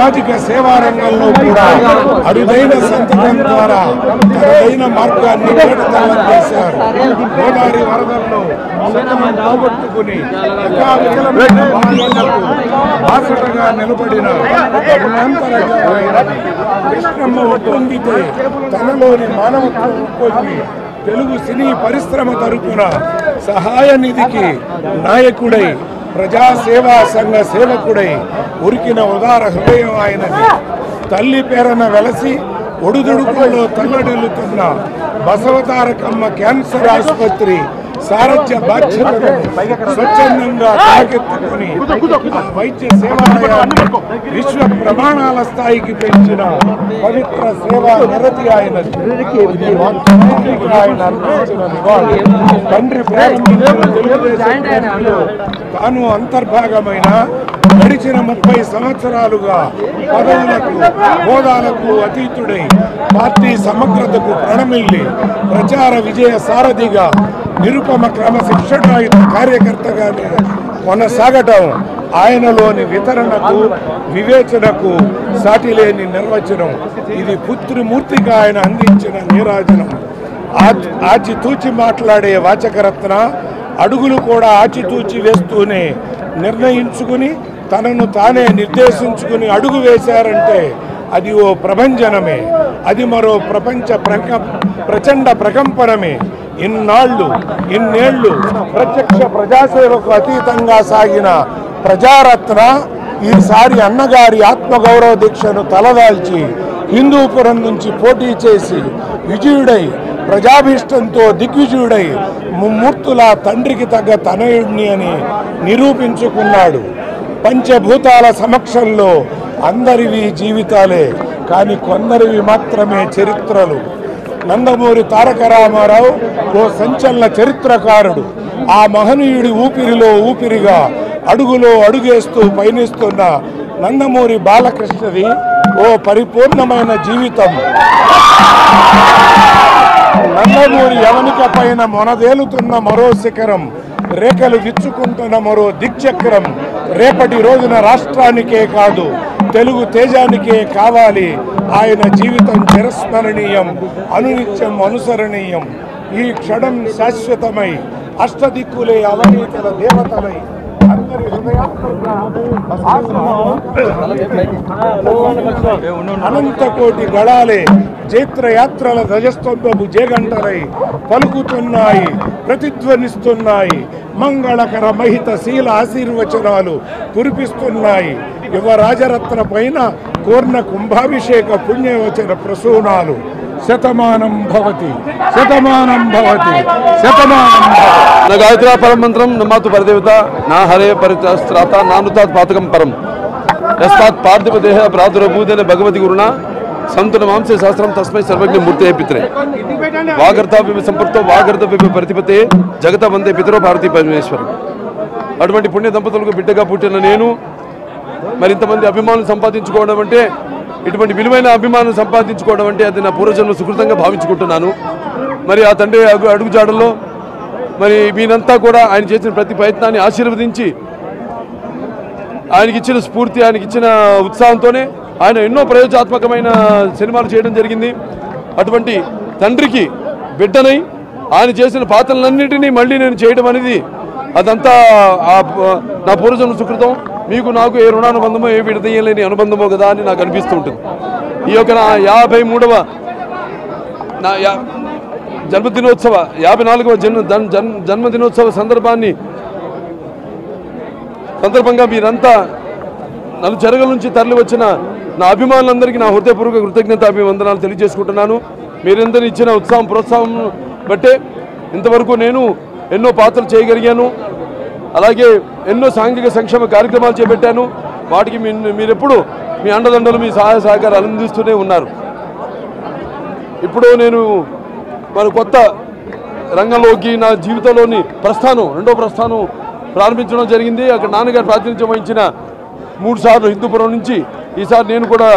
సామాజిక సేవా రంగంలో కూడా అరుదైన సంతకం ద్వారా తనదైన మార్గాన్ని వేటతల్లం చేశారు. గోదావరి వరదల్లో పోగొట్టుకుని బాసటగా నిలబడిన కృష్ణమ్మ ఒప్పొంగితే తనలోని మానవత్వం ఉప్పొంగి తెలుగు సినీ పరిశ్రమ తరపున సహాయ నిధికి నాయకుడై ప్రజా సేవా సంఘ సేవకుడై ఉరికిన ఉదార హృదయం ఆయనది. తల్లి పేరన వెలసి ఒడుదుడుకుల్లో తల్లడిల్లుతున్న బసవతారకమ్మ క్యాన్సర్ ఆసుపత్రి సారథ్య బాధ్యతను స్వచ్ఛందంగా తాకెత్తుకుని వైద్య సేవాలయాన్ని విశ్వ ప్రమాణాల స్థాయికి పెంచిన పవిత్ర సేవా నిరతి ఆయనది. ఆయన అర్పించిన నివాళి. తండ్రి ప్రారంభించిన తెలుగుదేశంలో తాను అంతర్భాగమైన గడిచిన 30 సంవత్సరాలుగా పదవులకు హోదాలకు అతీతుడై పార్టీ సమగ్రతకు ప్రణమిల్లి ప్రచార విజయ సారథిగా నిరుపమ క్రమశిక్షణాయుత కార్యకర్తగానే కొనసాగటం ఆయనలోని వితరణకు వివేచనకు సాటిలేని నిర్వచనం. ఇది పుత్రిమూర్తిగా ఆయన అందించిన నీరాజనం. ఆచితూచి మాట్లాడే వాచకరత్న అడుగులు కూడా ఆచితూచి వేస్తూనే నిర్ణయించుకుని తనను తానే నిర్దేశించుకుని అడుగు వేశారంటే అది ఓ ప్రభంజనమే, అది మరో ప్రచండ ప్రకంపనమే. ఇన్నేళ్లు ప్రత్యక్ష ప్రజాసేవకు అతీతంగా సాగిన ప్రజారత్న ఈసారి అన్నగారి ఆత్మగౌరవ దీక్షను తలదాల్చి హిందూపురం నుంచి పోటీ చేసి విజయుడై ప్రజాభీష్టంతో దిగ్విజయుడై ముమ్మూర్తుల తండ్రికి తగ్గ తనయుడిని అని నిరూపించుకున్నాడు. పంచభూతాల సమక్షంలో అందరివి జీవితాలే, కానీ కొందరివి మాత్రమే చరిత్రలు. నందమూరి తారక రామారావు ఓ సంచలన చరిత్రకారుడు. ఆ మహనీయుడి ఊపిరిలో ఊపిరిగా అడుగులో అడుగేస్తూ పయనిస్తున్న నందమూరి బాలకృష్ణది ఓ పరిపూర్ణమైన జీవితం. నందమూరి యవనిక పైన మొనదేలుతున్న మరో శిఖరం, రేఖలు విచ్చుకుంటున్న మరో దిక్చక్రం. రేపటి రోజున రాష్ట్రానికే కాదు తెలుగు తేజానికే కావాలి ఆయన జీవితం చిరస్మరణీయం, అనునిత్యం అనుసరణీయం. ఈ క్షణం శాశ్వతమై అష్టదిక్కులే అవనీతల దేవతలై అందరి అనంతకోటి గళాలే జైత్రయాత్రల ధ్వజస్తంభపు జేగంటలై పలుకుతున్నాయి, ప్రతిధ్వనిస్తున్నాయి. మంగళకర మహిత శీల ఆశీర్వచనాలు కురిపిస్తున్నాయి. యువరాజరత్న పైన పూర్ణ కుంభాభిషేక పుణ్యవచన ప్రసూనాలు. శతమానం భవతి శతమానం భవతి శతమానం నా గాయత్రి పరమంత్రం నమాతు పరదేవత నా హరే పరిత్రాత నానుతాత్ పాతకం పరం యస్తాత్ పార్థివ దేహ ప్రాదురభూతేన భగవతి గురుణ సంతున మాంసే సహస్రం తస్మై సర్వజ్ఞ మూర్తే పిత్రే వాగర్తాభ్య సంపృక్తో వాగర్తభ్య ప్రతిపతే జగత వందే పితరో భారతీ పరమేశ్వరం. అటువంటి పుణ్య దంపతులకు బిడ్డగా పుట్టిన నేను మరి ఇంతమంది అభిమానులు సంపాదించుకోవడం అంటే, ఇటువంటి విలువైన అభిమానులు సంపాదించుకోవడం అంటే అది నా పూర్వజన్మ సుకృతంగా భావించుకుంటున్నాను. మరి ఆ తండ్రి అడుగుజాడల్లో మరి మీరంతా కూడా ఆయన చేసిన ప్రతి ప్రయత్నాన్ని ఆశీర్వదించి ఆయనకి ఇచ్చిన స్ఫూర్తి, ఆయనకి ఇచ్చిన ఉత్సాహంతోనే ఆయన ఎన్నో ప్రయోజనాత్మకమైన సినిమాలు చేయడం జరిగింది. అటువంటి తండ్రికి బిడ్డనై ఆయన చేసిన పాత్రలన్నింటినీ మళ్ళీ నేను చేయడం అనేది అదంతా నా పూర్వజన్మ సుకృతం. మీకు నాకు ఏ రుణానుబంధమో ఏ విడదీయలేని అనుబంధమో కదా అని నాకు అనిపిస్తూ ఉంటుంది. ఈ యొక్క నా 53వ జన్మదినోత్సవ 54వ జన్మదినోత్సవ సందర్భంగా మీరంతా నన్ను చెరగల నుంచి తరలి వచ్చిన నా అభిమానులందరికీ నా హృదయపూర్వక కృతజ్ఞత అభివందనాలు తెలియజేసుకుంటున్నాను. మీరందరూ ఇచ్చిన ఉత్సాహం ప్రోత్సాహం బట్టే ఇంతవరకు నేను ఎన్నో పాత్రలు చేయగలిగాను. అలాగే ఎన్నో సాంఘిక సంక్షేమ కార్యక్రమాలు చేపట్టాను. వాటికి మీరెప్పుడు మీ అండదండలు మీ సహాయ సహకారాలు అందిస్తూనే ఉన్నారు. ఇప్పుడు నేను మరి కొత్త రంగంలోకి నా జీవితంలోని రెండో ప్రస్థానం ప్రారంభించడం జరిగింది. అక్కడ నాన్నగారు ప్రాతినిధ్యం వహించిన 3 సార్లు హిందూపురం నుంచి ఈసారి నేను కూడా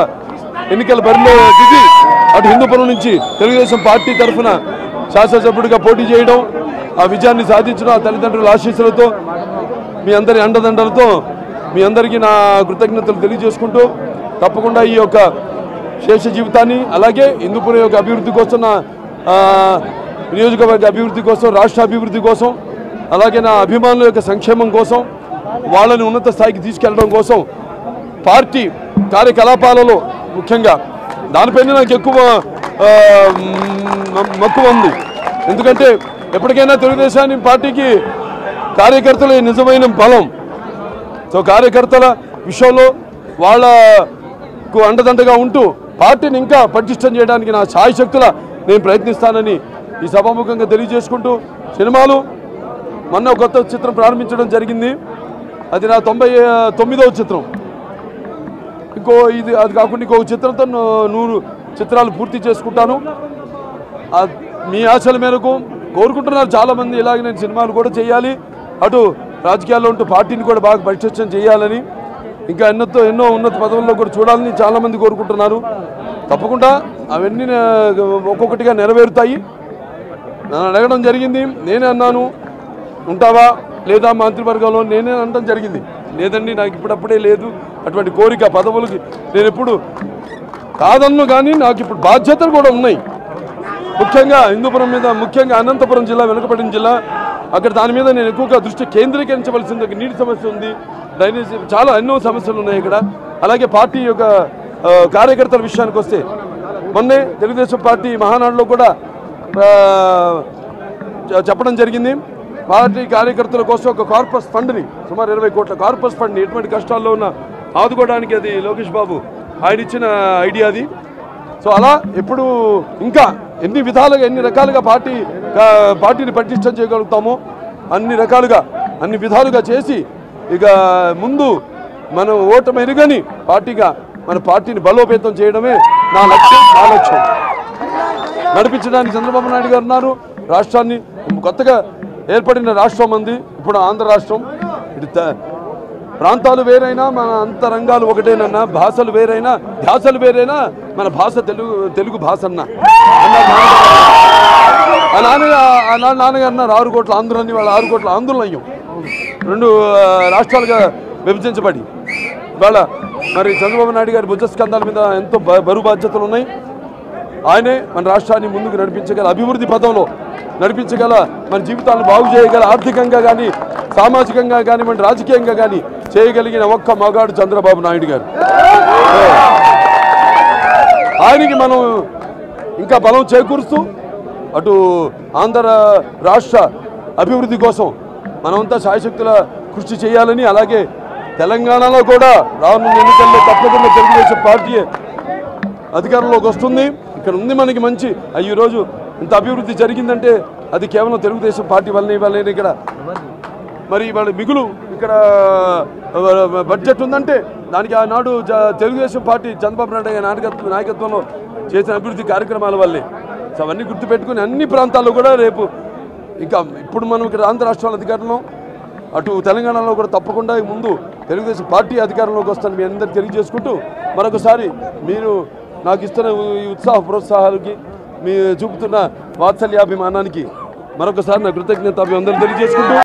ఎన్నికల బరిలో దిగి అటు హిందూపురం నుంచి తెలుగుదేశం పార్టీ తరఫున శాసనసభ్యుడిగా పోటీ చేయడం, ఆ విజయాన్ని సాధించడం ఆ తల్లిదండ్రుల ఆశీస్సులతో మీ అందరి అండదండలతో మీ అందరికీ నా కృతజ్ఞతలు తెలియజేసుకుంటూ తప్పకుండా ఈ యొక్క శేష జీవితాన్ని అలాగే హిందూపురం యొక్క అభివృద్ధి కోసం నియోజకవర్గ అభివృద్ధి కోసం రాష్ట్ర అభివృద్ధి కోసం అలాగే నా అభిమానుల యొక్క సంక్షేమం కోసం వాళ్ళని ఉన్నత స్థాయికి తీసుకెళ్లడం కోసం పార్టీ కార్యకలాపాలలో ముఖ్యంగా దానిపైన నాకు ఎక్కువ మక్కువ ఉంది. ఎందుకంటే ఎప్పటికైనా తెలుగుదేశాన్ని పార్టీకి కార్యకర్తలే నిజమైన బలం. సో కార్యకర్తల విషయంలో వాళ్ళకు అండదండగా ఉంటూ పార్టీని ఇంకా పటిష్టం చేయడానికి నా శాయశక్తుల నేను ప్రయత్నిస్తానని ఈ సభాముఖంగా తెలియజేసుకుంటూ సినిమాలు మొన్న కొత్త చిత్రం ప్రారంభించడం జరిగింది. అది నా 99వ చిత్రం. అది కాకుండా ఇంకో చిత్రంతో 100 చిత్రాలు పూర్తి చేసుకుంటాను. మీ ఆశల మేరకు కోరుకుంటున్నారు చాలామంది. ఇలాగే నేను సినిమాలు కూడా చేయాలి, అటు రాజకీయాల్లో ఉంటూ పార్టీని కూడా బాగా పరిరక్షణ చేయాలని, ఇంకా ఎన్నో ఉన్నత పదవుల్లో కూడా చూడాలని చాలామంది కోరుకుంటున్నారు. తప్పకుండా అవన్నీ ఒక్కొక్కటిగా నెరవేరుతాయి. నన్ను అడగడం జరిగింది, నేనే అన్నాను ఉంటావా లేదా మంత్రివర్గంలో, నేనే అనడం జరిగింది. లేదండి నాకు ఇప్పుడప్పుడే లేదు అటువంటి కోరిక. పదవులకి నేను ఎప్పుడు కాదన్ను, కానీ నాకు ఇప్పుడు బాధ్యతలు కూడా ఉన్నాయి. ముఖ్యంగా హిందూపురం మీద, ముఖ్యంగా అనంతపురం జిల్లా వెనుకబడిన జిల్లా, అక్కడ దాని మీద నేను ఎక్కువగా దృష్టి కేంద్రీకరించవలసింది. నీటి సమస్య ఉంది, డ్రైనేజ్, చాలా ఎన్నో సమస్యలు ఉన్నాయి ఇక్కడ. అలాగే పార్టీ యొక్క కార్యకర్తల విషయానికి వస్తే మొన్నే తెలుగుదేశం పార్టీ మహానాడులో కూడా చెప్పడం జరిగింది. పార్టీ కార్యకర్తల కోసం ఒక కార్పస్ ఫండ్ని, సుమారు 20 కోట్ల కార్పస్ ఫండ్ని ఎటువంటి కష్టాల్లో ఉన్న ఆదుకోవడానికి, అది లోకేష్ బాబు ఆయన ఇచ్చిన ఐడియా అది. సో అలా ఎప్పుడు ఇంకా ఎన్ని రకాలుగా పార్టీని పటిష్టం చేయగలుగుతామో అన్ని విధాలుగా చేసి ఇక ముందు మనం ఓటమి ఎరుగని పార్టీగా మన పార్టీని బలోపేతం చేయడమే నా లక్ష్యం. నడిపించడానికి చంద్రబాబు నాయుడు గారు ఉన్నారు. రాష్ట్రాన్ని కొత్తగా ఏర్పడిన రాష్ట్రం ఉంది ఇప్పుడు ఆంధ్ర రాష్ట్రం. ఇటు ప్రాంతాలు వేరైనా మన అంతరంగాలు ఒకటేనన్నా, భాషలు వేరైనా ధ్యాసలు వేరైనా మన భాష తెలుగు భాష అన్న నాన్నగారు అన్నారు 6 కోట్ల ఆంధ్రులని. వాళ్ళ 6 కోట్ల ఆంధ్రులు అయ్యాం 2 రాష్ట్రాలుగా విభజించబడి. ఇవాళ మరి చంద్రబాబు నాయుడు గారి భుజస్కంధాల మీద ఎంతో బరువు బాధ్యతలు ఉన్నాయి. ఆయనే మన రాష్ట్రాన్ని ముందుకు నడిపించగల, అభివృద్ధి పథంలో నడిపించగల, మన జీవితాలను బాగు చేయగల, ఆర్థికంగా కానీ సామాజికంగా కానీ మన రాజకీయంగా కానీ చేయగలిగిన ఒక్క మగాడు చంద్రబాబు నాయుడు గారు. ఆయనకి మనం ఇంకా బలం చేకూరుస్తూ అటు ఆంధ్ర రాష్ట్ర అభివృద్ధి కోసం మనమంతా శాయశక్తుల కృషి చేయాలని, అలాగే తెలంగాణలో కూడా రానున్న ఎన్నికల్లో తప్పకుండా తెలుగుదేశం పార్టీ అధికారంలోకి వస్తుంది. ఇక్కడ ఉంది మనకి మంచి. ఈరోజు ఇంత అభివృద్ధి జరిగిందంటే అది కేవలం తెలుగుదేశం పార్టీ వల్లనే. ఇక్కడ మరి వాళ్ళ మిగులు ఇక్కడ బడ్జెట్ ఉందంటే దానికి ఆనాడు తెలుగుదేశం పార్టీ చంద్రబాబు నాయుడు నాయకత్వంలో చేసిన అభివృద్ధి కార్యక్రమాల వల్లే. సో అవన్నీ గుర్తుపెట్టుకుని అన్ని ప్రాంతాల్లో కూడా రేపు ఇంకా ఇప్పుడు మనం ఇక్కడ ఆంధ్ర రాష్ట్రాల అధికారంలో, అటు తెలంగాణలో కూడా తప్పకుండా ముందు తెలుగుదేశం పార్టీ అధికారంలోకి వస్తాను మీ అందరికీ తెలియజేసుకుంటూ, మరొకసారి మీరు నాకు ఇస్తున్న ఈ ఉత్సాహ ప్రోత్సాహాలకి, మీ చూపుతున్న వాత్సల్యాభిమానానికి మరొకసారి నా కృతజ్ఞత అభివందనలు తెలియజేసుకుంటూ